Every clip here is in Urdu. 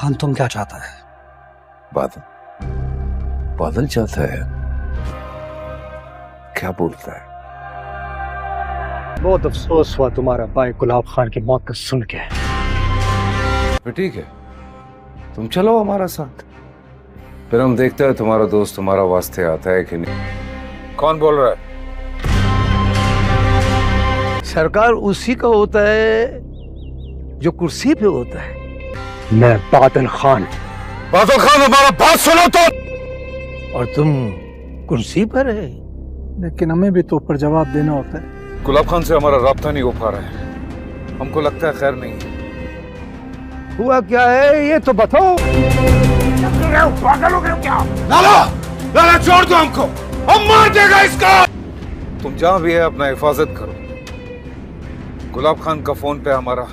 خان تم کیا چاہتا ہے؟ بادل چاہتا ہے؟ کیا بولتا ہے؟ بہت افسوس ہوا تمہارا بھائی گلاب خان کی موت کا سن کے۔ ٹھیک ہے، تم چلو ہمارا ساتھ، پھر ہم دیکھتے ہیں تمہارا دوست تمہارا واسطے آتا ہے کہ نہیں۔ کون بول رہا ہے؟ سرکار اسی کا ہوتا ہے جو کرسی پہ ہوتا ہے۔ میں بادل خان۔ بادل خان ہمارا بات سنو تو۔ اور تم کرسی پر ہے، لیکن ہمیں بھی تو اوپر جواب دینا ہوتا ہے۔ گلاب خان سے ہمارا رابطہ نہیں ہو پا رہا ہے، ہم کو لگتا ہے خیر نہیں ہے۔ ہوا کیا ہے یہ تو بتاؤ۔ پاگل ہو گئے ہو کیا؟ لالا چھوڑ دو ہم کو، ہم مار دے گا اس کا۔ تم جہاں بھی ہے اپنا حفاظت کرو۔ گلاب خان کا فون پہ ہمارا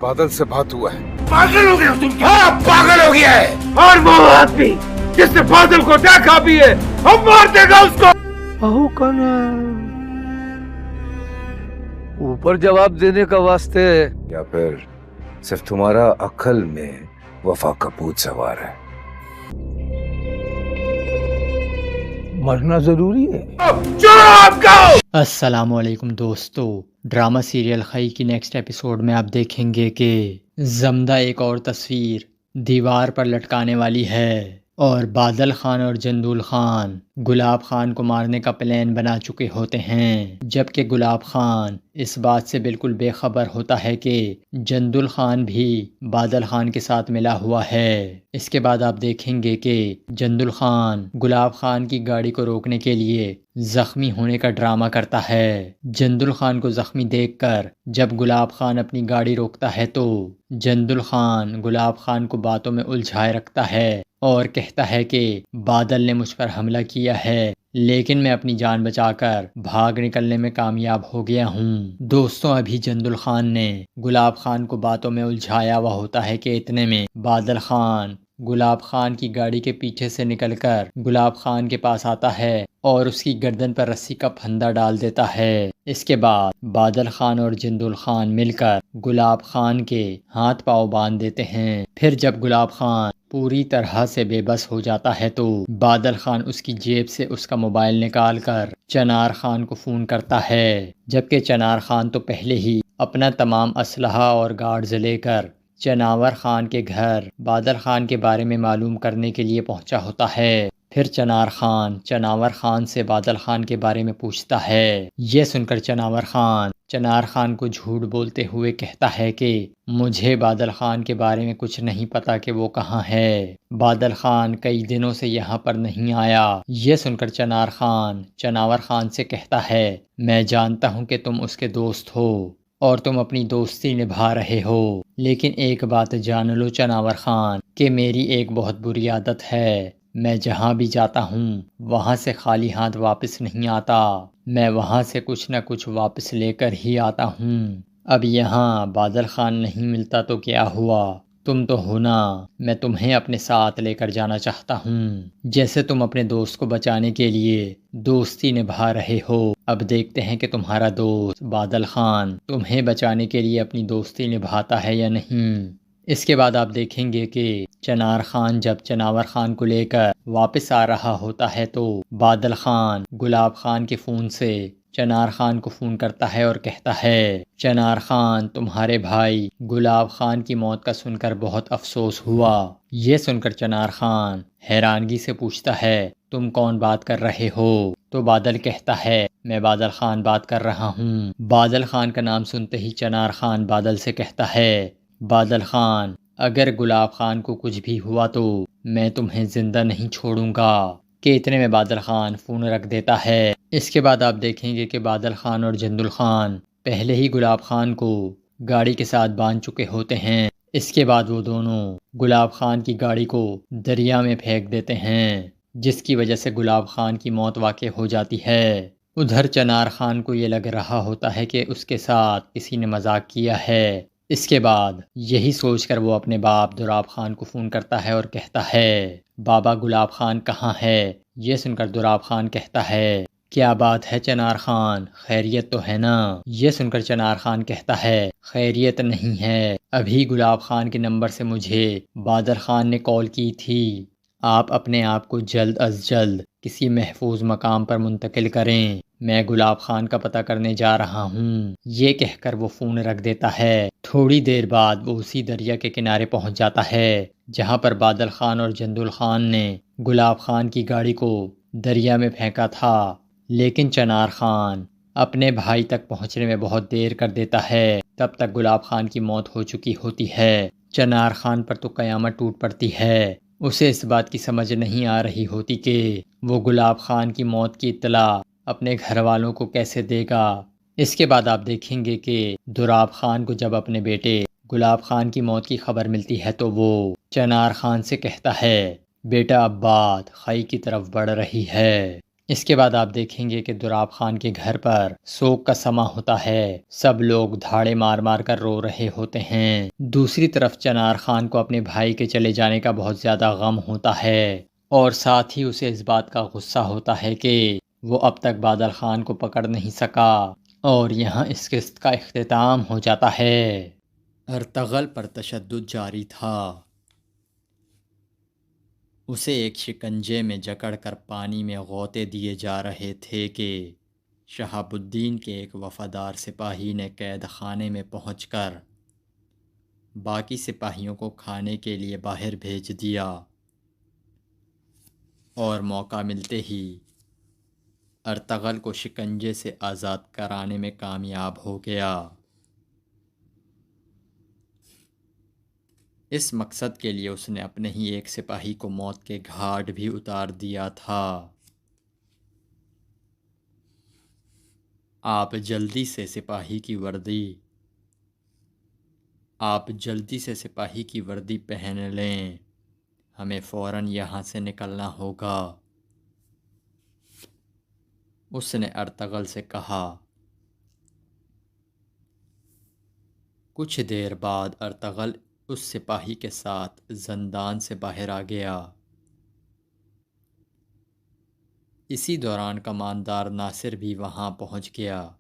بادل سے بات ہوا ہے۔ پاگل ہو گئے ہو تم کیا؟ ہاں پاگل ہو گیا ہے، اور وہ آدمی جس نے بادل کو دیکھا بھی ہے ہم مار دے گا اس کو۔ بہو کنا اوپر جواب دینے کا واسطے یا پھر صرف تمہارا عقل میں وفا کا بھوت سوار ہے؟ مرنا ضروری ہے۔ السلام علیکم دوستو، ڈرامہ سیریل خی کی نیکسٹ ایپیسوڈ میں آپ دیکھیں گے کہ زمدہ ایک اور تصویر دیوار پر لٹکانے والی ہے اور بادل خان اور جندول خان گلاب خان کو مارنے کا پلان بنا چکے ہوتے ہیں، جبکہ گلاب خان اس بات سے بالکل بے خبر ہوتا ہے کہ جندول خان بھی بادل خان کے ساتھ ملا ہوا ہے۔ اس کے بعد آپ دیکھیں گے کہ جندول خان گلاب خان کی گاڑی کو روکنے کے لیے زخمی ہونے کا ڈرامہ کرتا ہے۔ جندول خان کو زخمی دیکھ کر جب گلاب خان اپنی گاڑی روکتا ہے تو جندول خان گلاب خان کو باتوں میں الجھائے رکھتا ہے اور کہتا ہے کہ بادل نے مجھ پر حملہ کیا ہے لیکن میں اپنی جان بچا کر بھاگ نکلنے میں کامیاب ہو گیا ہوں۔ دوستوں، ابھی جندول خان نے گلاب خان کو باتوں میں الجھایا ہوا ہوتا ہے کہ اتنے میں بادل خان گلاب خان کی گاڑی کے پیچھے سے نکل کر گلاب خان کے پاس آتا ہے اور اس کی گردن پر رسی کا پھندا ڈال دیتا ہے۔ اس کے بعد بادل خان اور جندول خان مل کر گلاب خان کے ہاتھ پاؤں باندھ دیتے ہیں۔ پھر جب گلاب خان پوری طرح سے بے بس ہو جاتا ہے تو بادل خان اس کی جیب سے اس کا موبائل نکال کر چنار خان کو فون کرتا ہے، جبکہ چنار خان تو پہلے ہی اپنا تمام اسلحہ اور گارڈز لے کر چناور خان کے گھر بادل خان کے بارے میں معلوم کرنے کے لیے پہنچا ہوتا ہے۔ پھر چنار خان چناور خان سے بادل خان کے بارے میں پوچھتا ہے۔ یہ سن کر چنار خان کو جھوٹ بولتے ہوئے کہتا ہے کہ مجھے بادل خان کے بارے میں کچھ نہیں پتا کہ وہ کہاں ہے، بادل خان کئی دنوں سے یہاں پر نہیں آیا۔ یہ سن کر چنار خان سے کہتا ہے میں جانتا ہوں کہ تم اس کے دوست ہو اور تم اپنی دوستی نبھا رہے ہو، لیکن ایک بات جان لو چناور خان کہ میری ایک بہت بری عادت ہے، میں جہاں بھی جاتا ہوں وہاں سے خالی ہاتھ واپس نہیں آتا، میں وہاں سے کچھ نہ کچھ واپس لے کر ہی آتا ہوں۔ اب یہاں بادل خان نہیں ملتا تو کیا ہوا، تم تو ہونا، میں تمہیں اپنے ساتھ لے کر جانا چاہتا ہوں، جیسے تم اپنے دوست کو بچانے کے لیے دوستی نبھا رہے ہو۔ اب دیکھتے ہیں کہ تمہارا دوست بادل خان تمہیں بچانے کے لیے اپنی دوستی نبھاتا ہے یا نہیں۔ اس کے بعد آپ دیکھیں گے کہ چنار خان جب چناور خان کو لے کر واپس آ رہا ہوتا ہے تو بادل خان گلاب خان کے فون سے چنار خان کو فون کرتا ہے اور کہتا ہے چنار خان تمہارے بھائی گلاب خان کی موت کا سن کر بہت افسوس ہوا۔ یہ سن کر چنار خان حیرانگی سے پوچھتا ہے تم کون بات کر رہے ہو؟ تو بادل کہتا ہے میں بادل خان بات کر رہا ہوں۔ بادل خان کا نام سنتے ہی چنار خان بادل سے کہتا ہے بادل خان اگر گلاب خان کو کچھ بھی ہوا تو میں تمہیں زندہ نہیں چھوڑوں گا، کہ اتنے میں بادل خان فون رکھ دیتا ہے۔ اس کے بعد آپ دیکھیں گے کہ بادل خان اور جندول خان پہلے ہی گلاب خان کو گاڑی کے ساتھ باندھ چکے ہوتے ہیں۔ اس کے بعد وہ دونوں گلاب خان کی گاڑی کو دریا میں پھینک دیتے ہیں، جس کی وجہ سے گلاب خان کی موت واقع ہو جاتی ہے۔ ادھر چنار خان کو یہ لگ رہا ہوتا ہے کہ اس کے ساتھ کسی نے مذاق کیا ہے۔ اس کے بعد یہی سوچ کر وہ اپنے باپ دوراب خان کو فون کرتا ہے اور کہتا ہے بابا گلاب خان کہاں ہے؟ یہ سن کر دوراب خان کہتا ہے کیا بات ہے چنار خان، خیریت تو ہے نا؟ یہ سن کر چنار خان کہتا ہے خیریت نہیں ہے، ابھی گلاب خان کے نمبر سے مجھے بادل خان نے کال کی تھی، آپ اپنے آپ کو جلد از جلد کسی محفوظ مقام پر منتقل کریں، میں گلاب خان کا پتہ کرنے جا رہا ہوں۔ یہ کہہ کر وہ فون رکھ دیتا ہے۔ تھوڑی دیر بعد وہ اسی دریا کے کنارے پہنچ جاتا ہے جہاں پر بادل خان اور جندول خان نے گلاب خان کی گاڑی کو دریا میں پھینکا تھا، لیکن چنار خان اپنے بھائی تک پہنچنے میں بہت دیر کر دیتا ہے۔ تب تک گلاب خان کی موت ہو چکی ہوتی ہے۔ چنار خان پر تو قیامت ٹوٹ پڑتی ہے۔ اسے اس بات کی سمجھ نہیں آ رہی ہوتی کہ وہ گلاب خان کی موت کی اطلاع اپنے گھر والوں کو کیسے دے گا۔ اس کے بعد آپ دیکھیں گے کہ دراب خان کو جب اپنے بیٹے گلاب خان کی موت کی خبر ملتی ہے تو وہ چنار خان سے کہتا ہے بیٹا اب بات خائی کی طرف بڑھ رہی ہے۔ اس کے بعد آپ دیکھیں گے کہ دراب خان کے گھر پر سوگ کا سما ہوتا ہے، سب لوگ دھاڑے مار مار کر رو رہے ہوتے ہیں۔ دوسری طرف چنار خان کو اپنے بھائی کے چلے جانے کا بہت زیادہ غم ہوتا ہے اور ساتھ ہی اسے اس بات کا غصہ ہوتا ہے کہ وہ اب تک بادل خان کو پکڑ نہیں سکا، اور یہاں اس قسط کا اختتام ہو جاتا ہے۔ ارطغرل پر تشدد جاری تھا۔ اسے ایک شکنجے میں جکڑ کر پانی میں غوطے دیے جا رہے تھے کہ شہاب الدین کے ایک وفادار سپاہی نے قید خانے میں پہنچ کر باقی سپاہیوں کو کھانے کے لیے باہر بھیج دیا اور موقع ملتے ہی ارطغرل کو شکنجے سے آزاد کرانے میں کامیاب ہو گیا۔ اس مقصد کے لیے اس نے اپنے ہی ایک سپاہی کو موت کے گھاٹ بھی اتار دیا تھا۔ آپ جلدی سے سپاہی کی وردی پہن لیں، ہمیں فوراً یہاں سے نکلنا ہوگا۔ اس نے ارطغرل سے کہا۔ کچھ دیر بعد ارطغرل اس سپاہی کے ساتھ زندان سے باہر آ گیا۔ اسی دوران کماندار ناصر بھی وہاں پہنچ گیا۔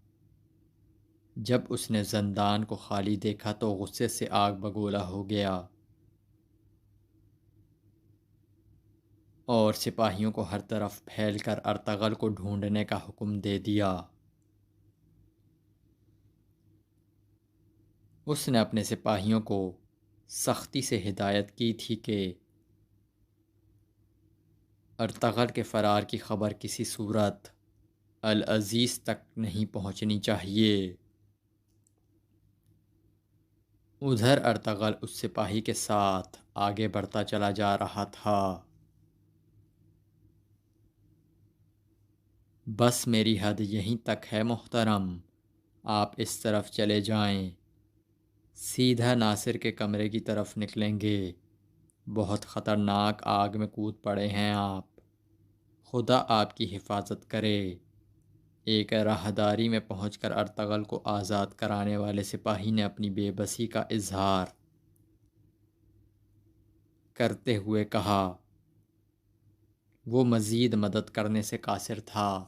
جب اس نے زندان کو خالی دیکھا تو غصے سے آگ بگولا ہو گیا اور سپاہیوں کو ہر طرف پھیل کر ارطغرل کو ڈھونڈنے کا حکم دے دیا۔ اس نے اپنے سپاہیوں کو سختی سے ہدایت کی تھی کہ ارطغرل کے فرار کی خبر کسی صورت العزیز تک نہیں پہنچنی چاہیے۔ ادھر ارطغرل اس سپاہی کے ساتھ آگے بڑھتا چلا جا رہا تھا۔ بس میری حد یہیں تک ہے محترم، آپ اس طرف چلے جائیں، سیدھا ناصر کے کمرے کی طرف نکلیں گے، بہت خطرناک آگ میں کود پڑے ہیں آپ، خدا آپ کی حفاظت کرے۔ ایک راہداری میں پہنچ کر ارطغرل کو آزاد کرانے والے سپاہی نے اپنی بے بسی کا اظہار کرتے ہوئے کہا، وہ مزید مدد کرنے سے قاصر تھا۔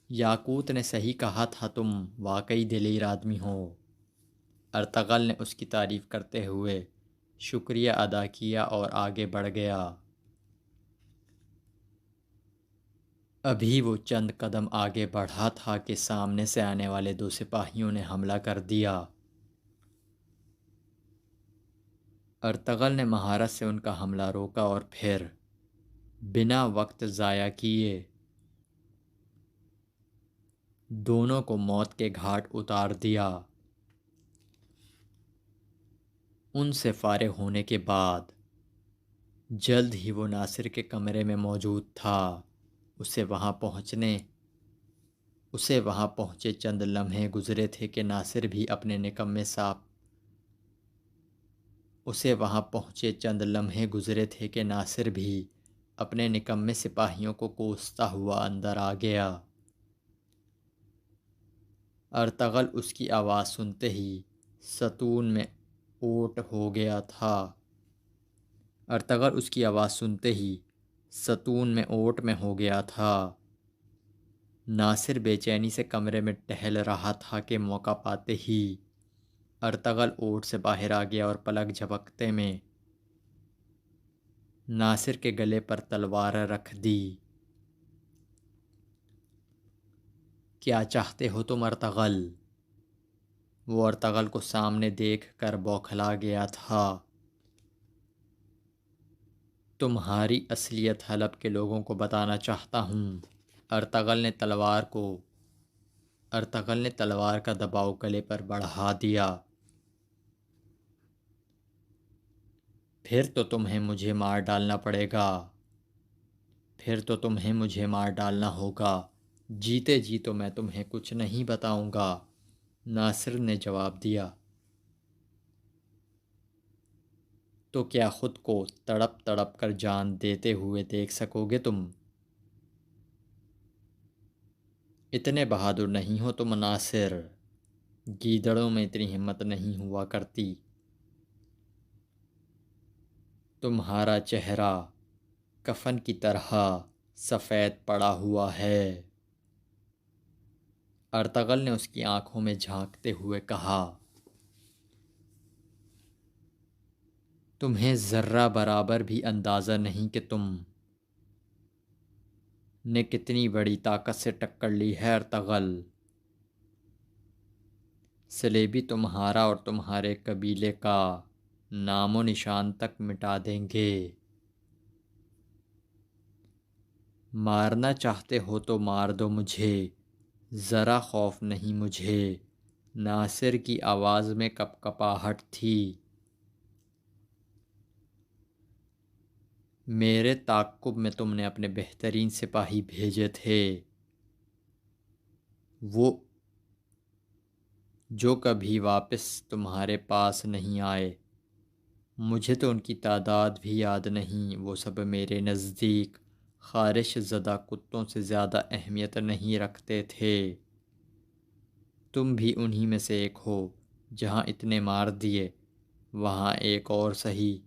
یاقوت نے صحیح کہا تھا، تم واقعی دلیر آدمی ہو۔ ارطغرل نے اس کی تعریف کرتے ہوئے شکریہ ادا کیا اور آگے بڑھ گیا۔ ابھی وہ چند قدم آگے بڑھا تھا کہ سامنے سے آنے والے دو سپاہیوں نے حملہ کر دیا۔ ارطغرل نے مہارت سے ان کا حملہ روکا اور پھر بنا وقت ضائع کیے دونوں کو موت کے گھاٹ اتار دیا۔ ان سے فارغ ہونے کے بعد جلد ہی وہ ناصر کے کمرے میں موجود تھا۔ اسے وہاں پہنچے چند لمحے گزرے تھے کہ ناصر بھی اپنے نکمے سپاہیوں کو کوستا ہوا اندر آ گیا۔ ارطغرل اس کی آواز سنتے ہی ستون میں اوٹ ہو گیا تھا۔ ستون میں اوٹ میں ہو گیا تھا۔ ناصر بے چینی سے کمرے میں ٹہل رہا تھا کہ موقع پاتے ہی ارطغرل اوٹ سے باہر آ گیا اور پلک جھپکتے میں ناصر کے گلے پر تلوار رکھ دی۔ کیا چاہتے ہو تم ارطغرل؟ وہ ارطغرل کو سامنے دیکھ کر بوکھلا گیا تھا۔ تمہاری اصلیت حلب کے لوگوں کو بتانا چاہتا ہوں۔ ارطغرل نے تلوار کا دباؤ گلے پر بڑھا دیا۔ پھر تو تمہیں مجھے مار ڈالنا پڑے گا، پھر تو تمہیں مجھے مار ڈالنا ہوگا، جیتے جی تو میں تمہیں کچھ نہیں بتاؤں گا، ناصر نے جواب دیا۔ تو کیا خود کو تڑپ تڑپ کر جان دیتے ہوئے دیکھ سکو گے تم؟ اتنے بہادر نہیں ہو تم ناصر، گیدڑوں میں اتنی ہمت نہیں ہوا کرتی۔ تمہارا چہرہ کفن کی طرح سفید پڑا ہوا ہے۔ ارطغرل نے اس کی آنکھوں میں جھانکتے ہوئے کہا، تمہیں ذرہ برابر بھی اندازہ نہیں کہ تم نے کتنی بڑی طاقت سے ٹکر لی ہے ارطغرل۔ صلیبی تمہارا اور تمہارے قبیلے کا نام و نشان تک مٹا دیں گے۔ مارنا چاہتے ہو تو مار دو مجھے، ذرا خوف نہیں مجھے۔ ناصر کی آواز میں کپکپاہٹ تھی۔ میرے تعاقب میں تم نے اپنے بہترین سپاہی بھیجے تھے، وہ جو کبھی واپس تمہارے پاس نہیں آئے۔ مجھے تو ان کی تعداد بھی یاد نہیں، وہ سب میرے نزدیک خارش زدہ کتوں سے زیادہ اہمیت نہیں رکھتے تھے۔ تم بھی انہی میں سے ایک ہو۔ جہاں اتنے مار دیے وہاں ایک اور سہی،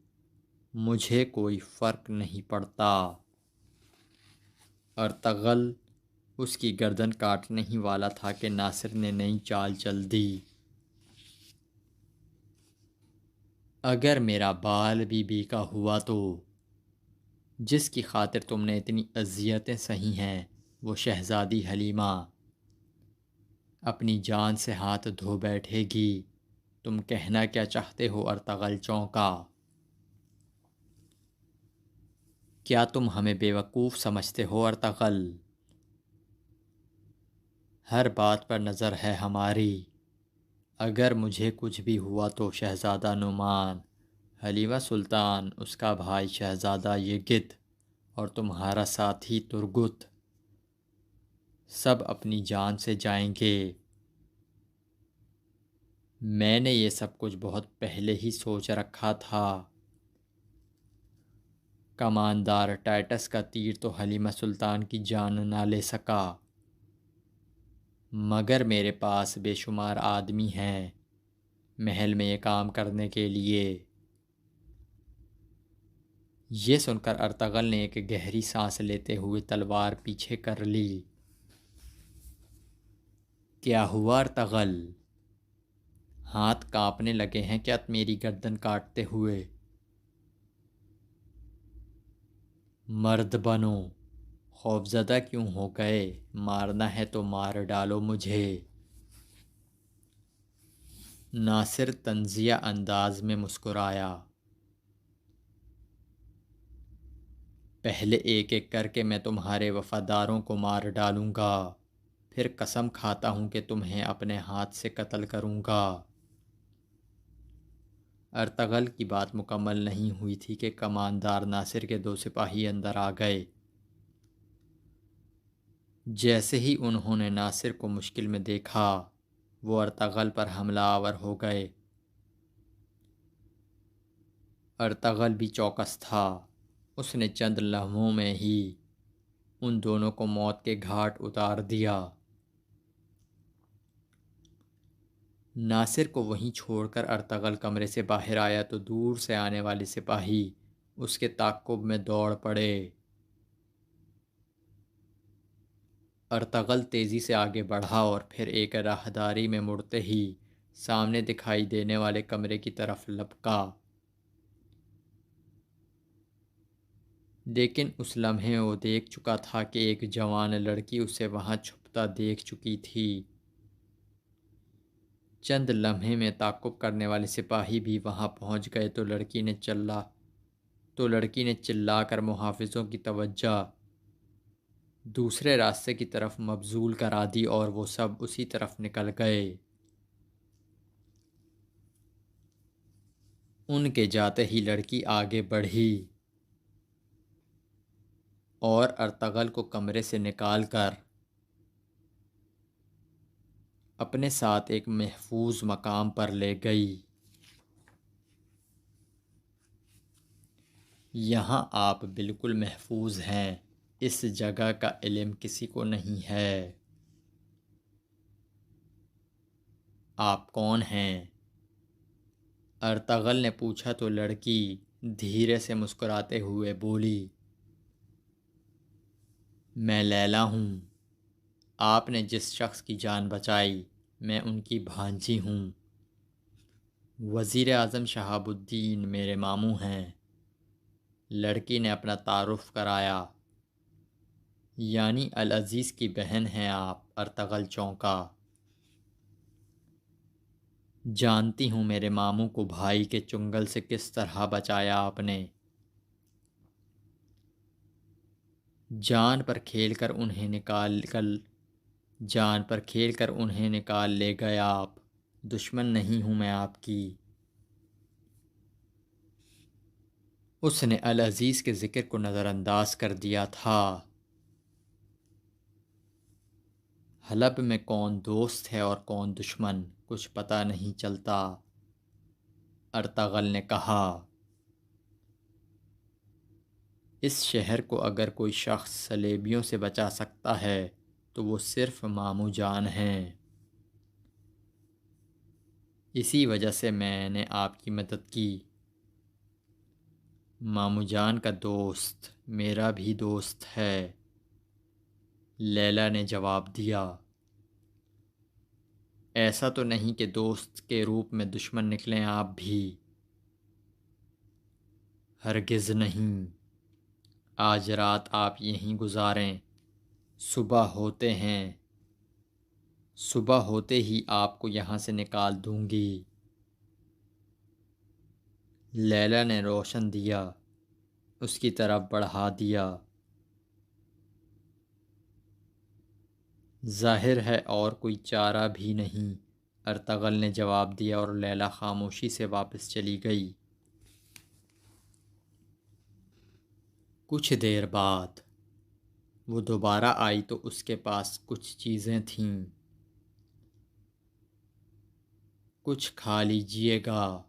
مجھے کوئی فرق نہیں پڑتا۔ ارطغرل اس کی گردن کاٹنے ہی والا تھا کہ ناصر نے نئی چال چل دی۔ اگر میرا بال بی بی کا ہوا تو جس کی خاطر تم نے اتنی اذیتیں سہی ہیں وہ شہزادی حلیمہ اپنی جان سے ہاتھ دھو بیٹھے گی۔ تم کہنا کیا چاہتے ہو؟ ارطغرل چونکا۔ کیا تم ہمیں بیوقوف سمجھتے ہو ارطغرل؟ ہر بات پر نظر ہے ہماری۔ اگر مجھے کچھ بھی ہوا تو شہزادہ نعمان، حلیمہ سلطان، اس کا بھائی شہزادہ یگد اور تمہارا ساتھی ترگت سب اپنی جان سے جائیں گے۔ میں نے یہ سب کچھ بہت پہلے ہی سوچ رکھا تھا۔ کماندار ٹائٹس کا تیر تو حلیمہ سلطان کی جان نہ لے سکا، مگر میرے پاس بے شمار آدمی ہیں محل میں یہ کام کرنے کے لیے۔ یہ سن کر ارطغرل نے ایک گہری سانس لیتے ہوئے تلوار پیچھے کر لی۔ کیا ہوا ارطغرل؟ ہاتھ کانپنے لگے ہیں کیا میری گردن کاٹتے ہوئے؟ مرد بنو، خوفزدہ کیوں ہو گئے؟ مارنا ہے تو مار ڈالو مجھے۔ ناصر طنزیہ انداز میں مسکرایا۔ پہلے ایک ایک کر کے میں تمہارے وفاداروں کو مار ڈالوں گا، پھر قسم کھاتا ہوں کہ تمہیں اپنے ہاتھ سے قتل کروں گا۔ ارطغرل کی بات مکمل نہیں ہوئی تھی کہ کماندار ناصر کے دو سپاہی اندر آ گئے۔ جیسے ہی انہوں نے ناصر کو مشکل میں دیکھا وہ ارطغرل پر حملہ آور ہو گئے۔ ارطغرل بھی چوکس تھا، اس نے چند لمحوں میں ہی ان دونوں کو موت کے گھاٹ اتار دیا۔ ناصر کو وہیں چھوڑ کر ارطغرل کمرے سے باہر آیا تو دور سے آنے والے سپاہی اس کے تعاقب میں دوڑ پڑے۔ ارطغرل تیزی سے آگے بڑھا اور پھر ایک راہداری میں مڑتے ہی سامنے دکھائی دینے والے کمرے کی طرف لپکا، لیکن اس لمحے وہ دیکھ چکا تھا کہ ایک جوان لڑکی اسے وہاں چھپتا دیکھ چکی تھی۔ چند لمحے میں تعاقب کرنے والے سپاہی بھی وہاں پہنچ گئے تو لڑکی نے چلا کر محافظوں کی توجہ دوسرے راستے کی طرف مبذول کرا دی اور وہ سب اسی طرف نکل گئے۔ ان کے جاتے ہی لڑکی آگے بڑھی اور ارطغرل کو کمرے سے نکال کر اپنے ساتھ ایک محفوظ مقام پر لے گئی۔ یہاں آپ بالکل محفوظ ہیں، اس جگہ کا علم کسی کو نہیں ہے۔ آپ کون ہیں؟ ارطغرل نے پوچھا تو لڑکی دھیرے سے مسکراتے ہوئے بولی، میں لیلا ہوں، آپ نے جس شخص کی جان بچائی میں ان کی بھانجی ہوں۔ وزیر اعظم شہاب الدین میرے ماموں ہیں۔ لڑکی نے اپنا تعارف کرایا۔ یعنی العزیز کی بہن ہیں آپ؟ ارطغرل چونکا۔ جانتی ہوں میرے ماموں کو بھائی کے چنگل سے کس طرح بچایا آپ نے۔ جان پر کھیل کر انہیں نکال لے گئے آپ۔ دشمن نہیں ہوں میں آپ کی۔ اس نے العزیز کے ذکر کو نظر انداز کر دیا تھا۔ حلب میں کون دوست ہے اور کون دشمن کچھ پتہ نہیں چلتا، ارطغرل نے کہا۔ اس شہر کو اگر کوئی شخص صلیبیوں سے بچا سکتا ہے تو وہ صرف ماموں جان ہیں۔ اسی وجہ سے میں نے آپ کی مدد کی۔ ماموں جان کا دوست میرا بھی دوست ہے، لیلا نے جواب دیا۔ ایسا تو نہیں کہ دوست کے روپ میں دشمن نکلیں آپ بھی؟ ہرگز نہیں۔ آج رات آپ یہیں گزاریں، صبح ہوتے ہی آپ کو یہاں سے نکال دوں گی۔ لیلا نے روشن دیا، اس کی طرف بڑھا دیا۔ ظاہر ہے اور کوئی چارہ بھی نہیں، ارطغرل نے جواب دیا اور لیلا خاموشی سے واپس چلی گئی۔ کچھ دیر بعد وہ دوبارہ آئی تو اس کے پاس کچھ چیزیں تھیں۔ کچھ کھا لیجئے گا،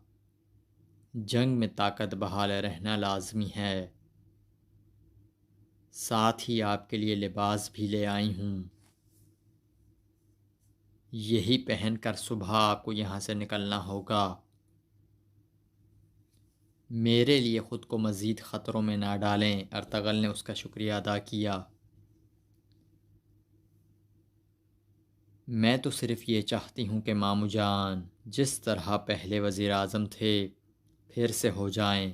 جنگ میں طاقت بحال رہنا لازمی ہے۔ ساتھ ہی آپ کے لیے لباس بھی لے آئی ہوں، یہی پہن کر صبح آپ کو یہاں سے نکلنا ہوگا۔ میرے لیے خود کو مزید خطروں میں نہ ڈالیں، ارطغرل نے اس کا شکریہ ادا کیا۔ میں تو صرف یہ چاہتی ہوں کہ ماموں جان جس طرح پہلے وزیر اعظم تھے پھر سے ہو جائیں۔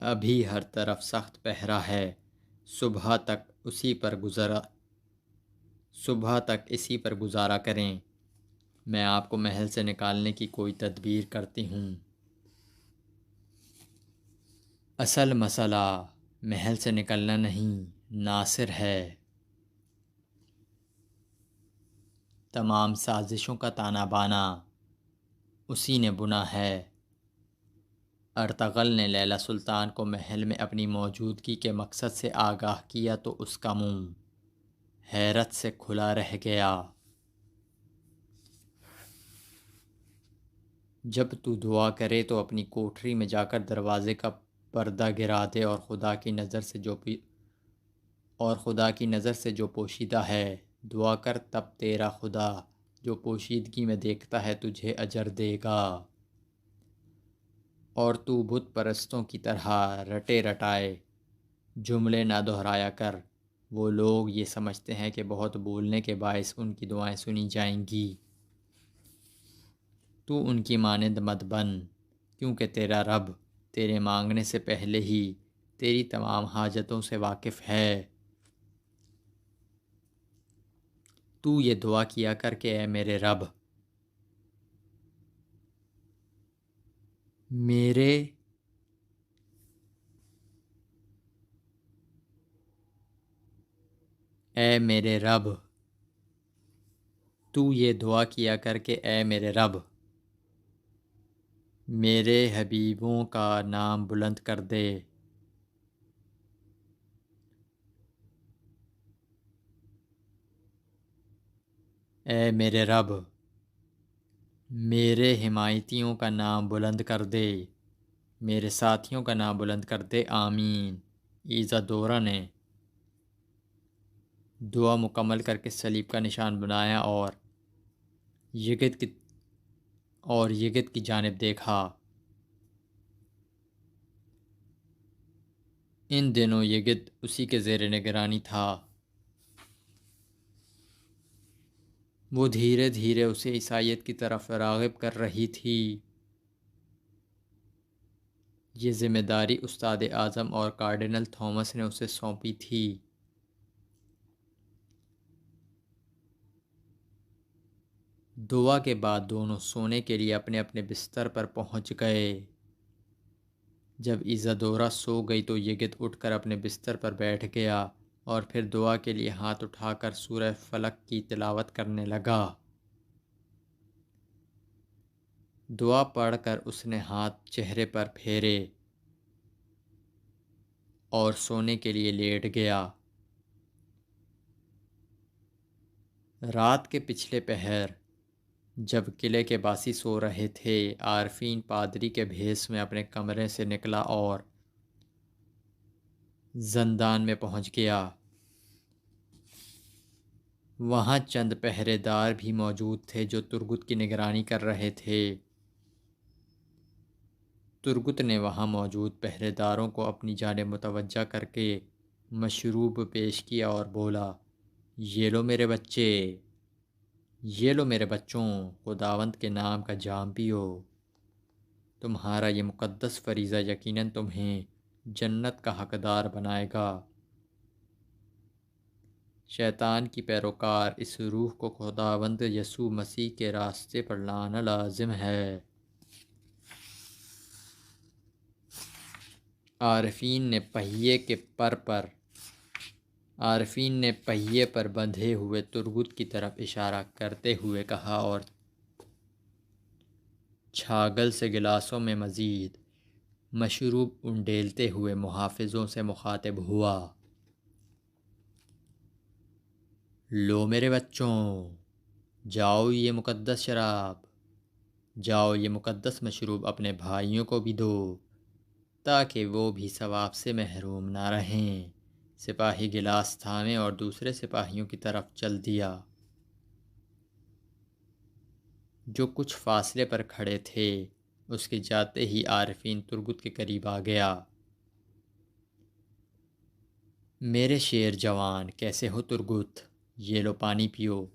ابھی ہر طرف سخت پہرا ہے، صبح تک اسی پر گزارا کریں۔ میں آپ کو محل سے نکالنے کی کوئی تدبیر کرتی ہوں۔ اصل مسئلہ محل سے نکلنا نہیں، ناصر ہے۔ تمام سازشوں کا تانا بانا اسی نے بنا ہے۔ ارطغرل نے لیلا سلطان کو محل میں اپنی موجودگی کے مقصد سے آگاہ کیا تو اس کا منہ حیرت سے کھلا رہ گیا۔ جب تو دعا کرے تو اپنی کوٹری میں جا کر دروازے کا پردہ گرا دے اور خدا کی نظر سے جو پوشیدہ ہے دعا کر، تب تیرا خدا جو پوشیدگی میں دیکھتا ہے تجھے اجر دے گا، اور تو بت پرستوں کی طرح رٹے رٹائے جملے نہ دہرایا کر، وہ لوگ یہ سمجھتے ہیں کہ بہت بولنے کے باعث ان کی دعائیں سنی جائیں گی۔ تو ان کی مانند مت بن، کیونکہ تیرا رب تیرے مانگنے سے پہلے ہی تیری تمام حاجتوں سے واقف ہے۔ تو یہ دعا کیا کر کہ اے میرے رب، اے میرے رب، تو یہ دعا کیا کر کہ اے میرے رب، میرے حبیبوں کا نام بلند کر دے۔ اے میرے رب، میرے حمایتیوں کا نام بلند کر دے، میرے ساتھیوں کا نام بلند کر دے، آمین۔ ایزادورا نے دعا مکمل کر کے صلیب کا نشان بنایا اور یگت کی جانب دیکھا۔ ان دنوں یگت اسی کے زیر نگرانی تھا۔ وہ دھیرے دھیرے اسے عیسائیت کی طرف راغب کر رہی تھی۔ یہ ذمہ داری استاد اعظم اور کارڈنل تھامس نے اسے سونپی تھی۔ دعا کے بعد دونوں سونے کے لیے اپنے اپنے بستر پر پہنچ گئے۔ جب ایزادورا سو گئی تو یگت اٹھ کر اپنے بستر پر بیٹھ گیا اور پھر دعا کے لیے ہاتھ اٹھا کر سورہ فلق کی تلاوت کرنے لگا۔ دعا پڑھ کر اس نے ہاتھ چہرے پر پھیرے اور سونے کے لیے لیٹ گیا۔ رات کے پچھلے پہر جب قلعے کے باسی سو رہے تھے، عارفین پادری کے بھیس میں اپنے کمرے سے نکلا اور زندان میں پہنچ گیا۔ وہاں چند پہرے دار بھی موجود تھے جو ترگت کی نگرانی کر رہے تھے۔ ترگت نے وہاں موجود پہرے داروں کو اپنی جانب متوجہ کر کے مشروب پیش کیا اور بولا، یہ لو میرے بچے، یہ لو میرے بچوں، خداوند کے نام کا جام پیو۔ تمہارا یہ مقدس فریضہ یقیناً تمہیں جنت کا حقدار بنائے گا۔ شیطان کی پیروکار اس روح کو خداوند یسوع مسیح کے راستے پر لانا لازم ہے۔ عارفین نے پہیے پر بندھے ہوئے ترگت کی طرف اشارہ کرتے ہوئے کہا اور چھاگل سے گلاسوں میں مزید مشروب انڈیلتے ہوئے محافظوں سے مخاطب ہوا، لو میرے بچوں، جاؤ یہ مقدس مشروب اپنے بھائیوں کو بھی دو تاکہ وہ بھی ثواب سے محروم نہ رہیں۔ سپاہی گلاس تھامے اور دوسرے سپاہیوں کی طرف چل دیا جو کچھ فاصلے پر کھڑے تھے۔ اس کے جاتے ہی عارفین ترگت کے قریب آ گیا۔ میرے شیر جوان، کیسے ہو ترگت؟ یہ لو پانی پیو۔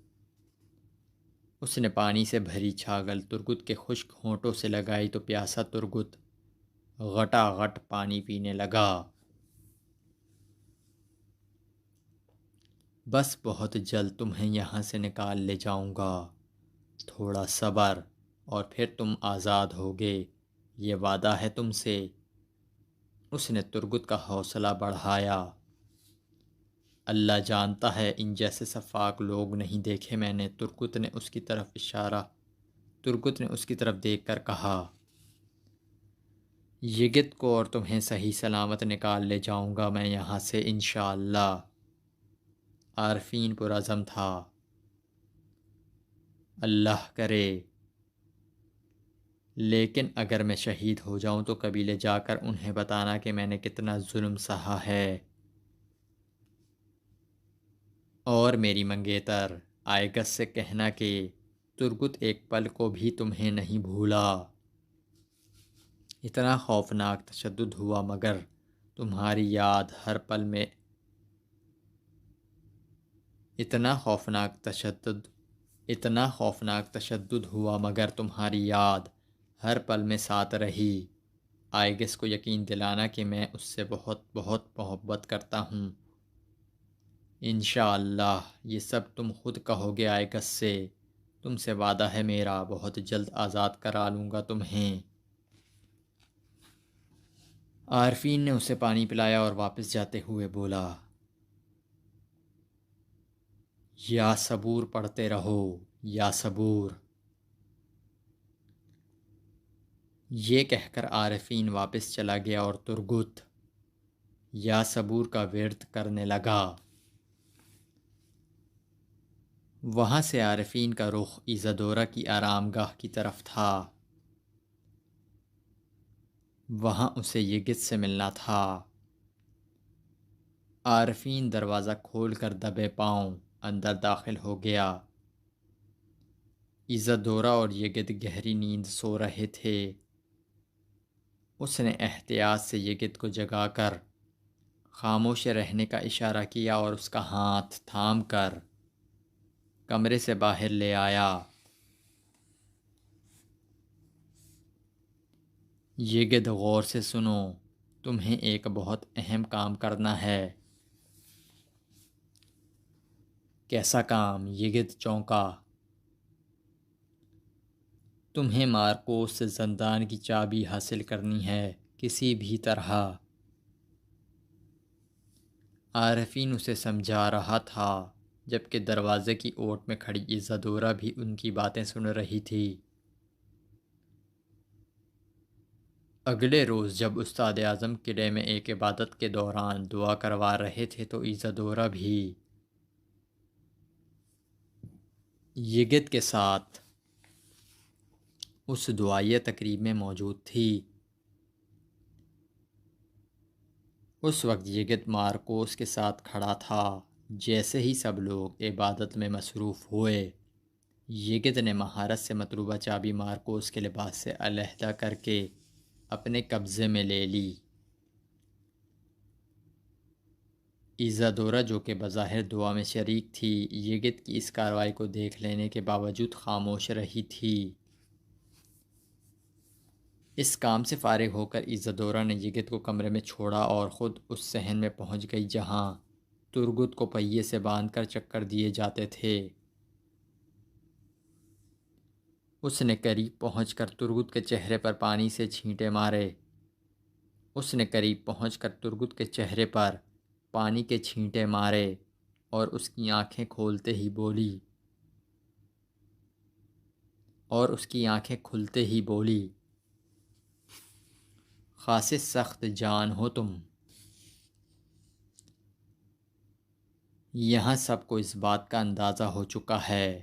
اس نے پانی سے بھری چھاگل ترگت کے خشک ہونٹوں سے لگائی تو پیاسا ترگت غٹا غٹ پانی پینے لگا۔ بس بہت جلد تمہیں یہاں سے نکال لے جاؤں گا، تھوڑا صبر اور پھر تم آزاد ہوگے، یہ وعدہ ہے تم سے۔ اس نے ترگت کا حوصلہ بڑھایا۔ اللہ جانتا ہے ان جیسے شفاق لوگ نہیں دیکھے میں نے۔ ترگت نے اس کی طرف دیکھ کر کہا، یگت کو اور تمہیں صحیح سلامت نکال لے جاؤں گا میں یہاں سے انشاءاللہ۔ عارفین پرعزم تھا، اللہ کرے، لیکن اگر میں شہید ہو جاؤں تو قبیلے جا کر انہیں بتانا کہ میں نے کتنا ظلم سہا ہے، اور میری منگیتر آئگس سے کہنا کہ ترگت ایک پل کو بھی تمہیں نہیں بھولا۔ اتنا خوفناک تشدد ہوا مگر تمہاری یاد ہر پل میں اتنا خوفناک تشدد ہوا مگر تمہاری یاد ہر پل میں ساتھ رہی۔ آئگس کو یقین دلانا کہ میں اس سے بہت بہت محبت کرتا ہوں۔ انشاءاللہ یہ سب تم خود کہو گے آئگس سے۔ تم سے وعدہ ہے میرا، بہت جلد آزاد کرا لوں گا تمہیں۔ عارفین نے اسے پانی پلایا اور واپس جاتے ہوئے بولا، یا صبور پڑھتے رہو، یا صبور۔ یہ کہہ کر عارفین واپس چلا گیا اور ترگت یا صبور کا ورد کرنے لگا۔ وہاں سے عارفین کا رخ ایزادورا کی آرام گاہ کی طرف تھا۔ وہاں اسے یگت سے ملنا تھا۔ عارفین دروازہ کھول کر دبے پاؤں اندر داخل ہو گیا۔ ایزادورا اور یگت گہری نیند سو رہے تھے۔ اس نے احتیاط سے یگت کو جگا کر خاموش رہنے کا اشارہ کیا اور اس کا ہاتھ تھام کر کمرے سے باہر لے آیا۔ یگت غور سے سنو، تمہیں ایک بہت اہم کام کرنا ہے۔ کیسا کام؟ یگت چونکا۔ تمہیں مارکوس سے زندان کی چابی حاصل کرنی ہے، کسی بھی طرح۔ عارفین اسے سمجھا رہا تھا جبکہ دروازے کی اوٹ میں کھڑی ایزادورا بھی ان کی باتیں سن رہی تھی۔ اگلے روز جب استاد اعظم قلعے میں ایک عبادت کے دوران دعا کروا رہے تھے تو ایزادورا بھی یگت کے ساتھ اس دعائیہ تقریب میں موجود تھی۔ اس وقت یگت مارکوس کے ساتھ کھڑا تھا۔ جیسے ہی سب لوگ عبادت میں مصروف ہوئے، یگت نے مہارت سے مطلوبہ چابی مارکوس کے لباس سے علیحدہ کر کے اپنے قبضے میں لے لی۔ ایزادورا جو کہ بظاہر دعا میں شریک تھی، یگت کی اس کارروائی کو دیکھ لینے کے باوجود خاموش رہی تھی۔ اس کام سے فارغ ہو کر ایزادورا نے یگت کو کمرے میں چھوڑا اور خود اس صحن میں پہنچ گئی جہاں ترگت کو پہیے سے باندھ کر چکر دیے جاتے تھے۔ اس نے قریب پہنچ کر ترگت کے چہرے پر پانی سے چھینٹے مارے۔ اور اس کی آنکھیں کھلتے ہی بولی، خاصے سخت جان ہو تم۔ یہاں سب کو اس بات کا اندازہ ہو چکا ہے،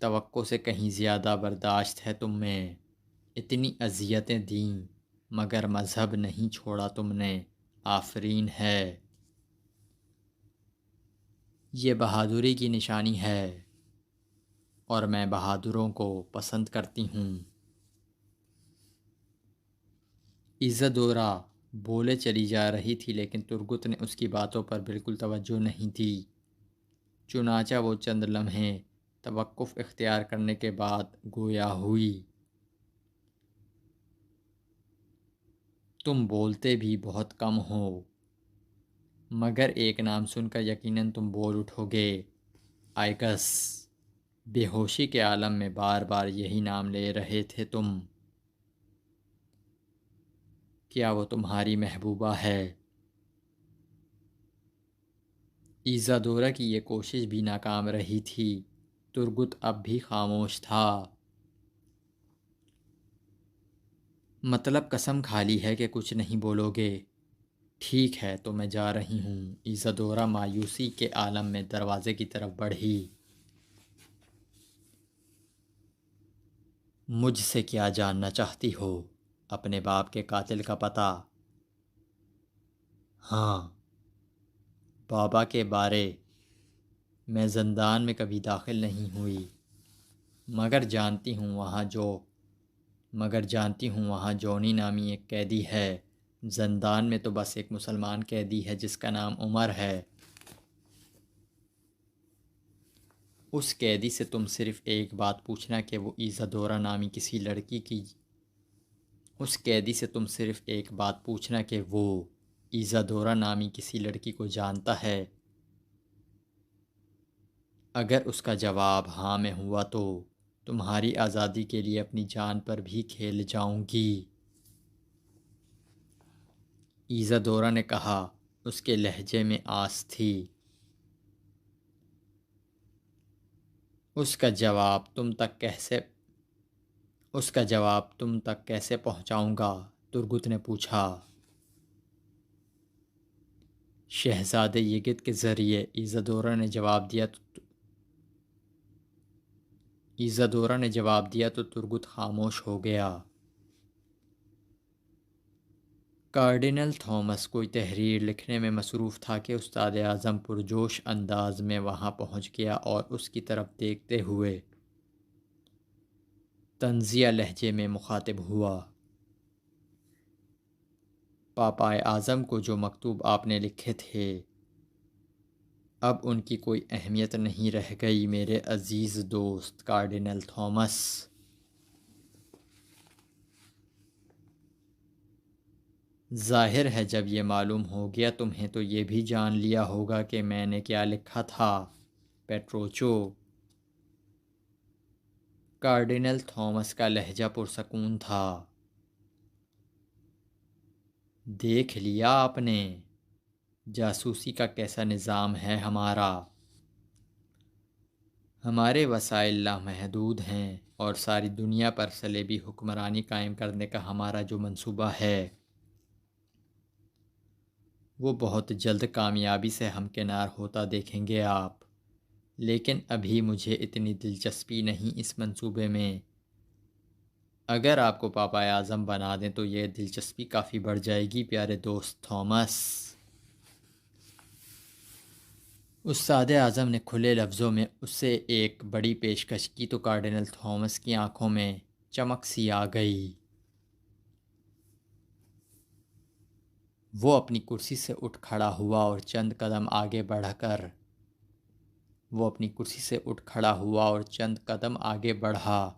توقع سے کہیں زیادہ برداشت ہے تم میں۔ اتنی اذیتیں دیں مگر مذہب نہیں چھوڑا تم نے، آفرین ہے۔ یہ بہادری کی نشانی ہے اور میں بہادروں کو پسند کرتی ہوں۔ ایزادورا بولے چلی جا رہی تھی لیکن ترگت نے اس کی باتوں پر بالکل توجہ نہیں دی۔ چنانچہ وہ چند لمحے توقف اختیار کرنے کے بعد گویا ہوئی، تم بولتے بھی بہت کم ہو، مگر ایک نام سن کر یقیناً تم بول اٹھو گے، آئگس۔ بے ہوشی کے عالم میں بار بار یہی نام لے رہے تھے تم۔ کیا وہ تمہاری محبوبہ ہے؟ ایزادورا کی یہ کوشش بھی ناکام رہی تھی۔ ترگت اب بھی خاموش تھا۔ مطلب قسم کھا لی ہے کہ کچھ نہیں بولو گے؟ ٹھیک ہے تو میں جا رہی ہوں۔ ایزادورا مایوسی کے عالم میں دروازے کی طرف بڑھی۔ مجھ سے کیا جاننا چاہتی ہو؟ اپنے باپ کے قاتل کا پتہ؟ ہاں، بابا کے بارے میں زندان میں کبھی داخل نہیں ہوئی، مگر جانتی ہوں وہاں جونی نامی ایک قیدی ہے۔ زندان میں تو بس ایک مسلمان قیدی ہے جس کا نام عمر ہے۔ اس قیدی سے تم صرف ایک بات پوچھنا کہ وہ ایزادورا نامی کسی لڑکی کی ایزادورا نامی کسی لڑکی کو جانتا ہے۔ اگر اس کا جواب ہاں میں ہوا تو تمہاری آزادی کے لیے اپنی جان پر بھی کھیل جاؤں گی۔ ایزادورا نے کہا، اس کے لہجے میں آس تھی۔ اس کا جواب تم تک کیسے پہنچاؤں گا؟ ترگت نے پوچھا۔ شہزادے یگت کے ذریعے، ایزادورا نے جواب دیا تو ترگت خاموش ہو گیا۔ کارڈینل تھامس کوئی تحریر لکھنے میں مصروف تھا کہ استاد اعظم پرجوش انداز میں وہاں پہنچ گیا اور اس کی طرف دیکھتے ہوئے طنزیہ لہجے میں مخاطب ہوا۔ پاپا اعظم کو جو مکتوب آپ نے لکھے تھے، اب ان کی کوئی اہمیت نہیں رہ گئی میرے عزیز دوست کارڈینل تھامس۔ ظاہر ہے جب یہ معلوم ہو گیا تمہیں تو یہ بھی جان لیا ہوگا کہ میں نے کیا لکھا تھا، پیٹروچو۔ کارڈینل تھامس کا لہجہ پرسکون تھا۔ دیکھ لیا آپ نے جاسوسی کا کیسا نظام ہے ہمارا۔ ہمارے وسائل لامحدود ہیں اور ساری دنیا پر صلیبی حکمرانی قائم کرنے کا ہمارا جو منصوبہ ہے وہ بہت جلد کامیابی سے ہمکنار ہوتا دیکھیں گے آپ، لیکن ابھی مجھے اتنی دلچسپی نہیں اس منصوبے میں۔ اگر آپ کو پاپا اعظم بنا دیں تو یہ دلچسپی کافی بڑھ جائے گی پیارے دوست تھامس۔ استاد اعظم نے کھلے لفظوں میں اس سے ایک بڑی پیشکش کی تو کارڈینل تھامس کی آنکھوں میں چمک سی آ گئی۔ وہ اپنی کرسی سے اٹھ کھڑا ہوا اور چند قدم آگے بڑھا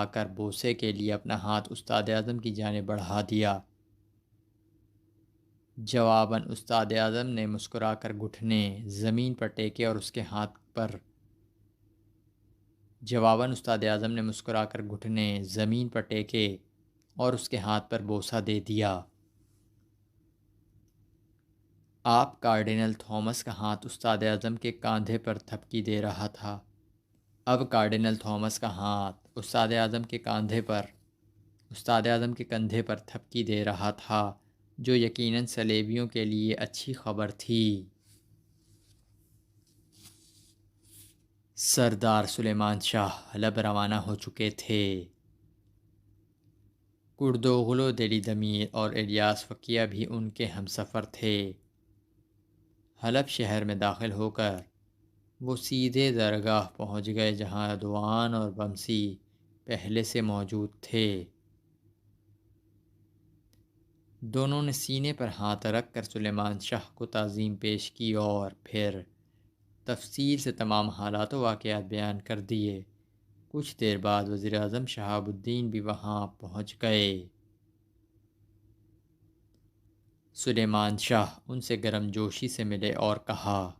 کر بوسے کے لیے اپنا ہاتھ استاد اعظم کی جانب بڑھا دیا۔ جواباً استاد اعظم نے مسکرا کر گھٹنے زمین پر ٹیکے اور اس کے ہاتھ پر بوسہ دے دیا۔ آپ کارڈینل تھامس کا ہاتھ استاد اعظم کے کاندھے پر تھپکی دے رہا تھا۔ اب کارڈینل تھامس کا ہاتھ استاد اعظم کے کندھے پر تھپکی دے رہا تھا، جو یقیناً صلیبیوں کے لیے اچھی خبر تھی۔ سردار سلیمان شاہ حلب روانہ ہو چکے تھے۔ کردوغلو دلی دمیر اور الیاس فقیہ بھی ان کے ہم سفر تھے۔ حلب شہر میں داخل ہو کر وہ سیدھے درگاہ پہنچ گئے جہاں ردوان اور بمسی پہلے سے موجود تھے۔ دونوں نے سینے پر ہاتھ رکھ کر سلیمان شاہ کو تعظیم پیش کی اور پھر تفصیل سے تمام حالات و واقعات بیان کر دیے۔ کچھ دیر بعد وزیر اعظم شہاب الدین بھی وہاں پہنچ گئے۔ سلیمان شاہ ان سے گرم جوشی سے ملے اور کہا،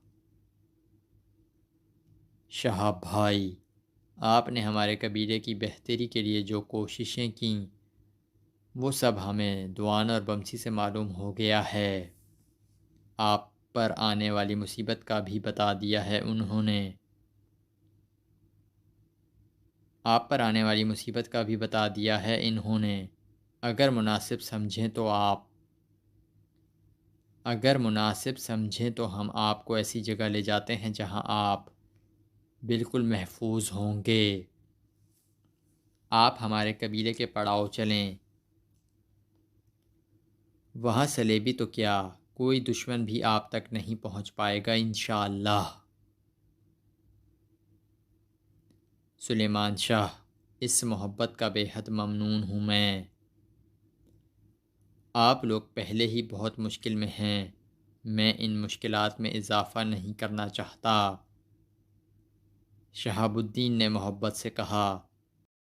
شہاب بھائی، آپ نے ہمارے قبیلے کی بہتری کے لیے جو کوششیں کیں وہ سب ہمیں دوان اور بمسی سے معلوم ہو گیا ہے۔ آپ پر آنے والی مصیبت کا بھی بتا دیا ہے انہوں نے۔ اگر مناسب سمجھیں تو ہم آپ کو ایسی جگہ لے جاتے ہیں جہاں آپ بالکل محفوظ ہوں گے۔ آپ ہمارے قبیلے کے پڑاؤ چلیں، وہاں صلیبی تو کیا کوئی دشمن بھی آپ تک نہیں پہنچ پائے گا انشاءاللہ۔ سلیمان شاہ، اس محبت کا بے حد ممنون ہوں میں۔ آپ لوگ پہلے ہی بہت مشکل میں ہیں میں ان مشکلات میں اضافہ نہیں کرنا چاہتا۔ شہاب الدین نے محبت سے کہا،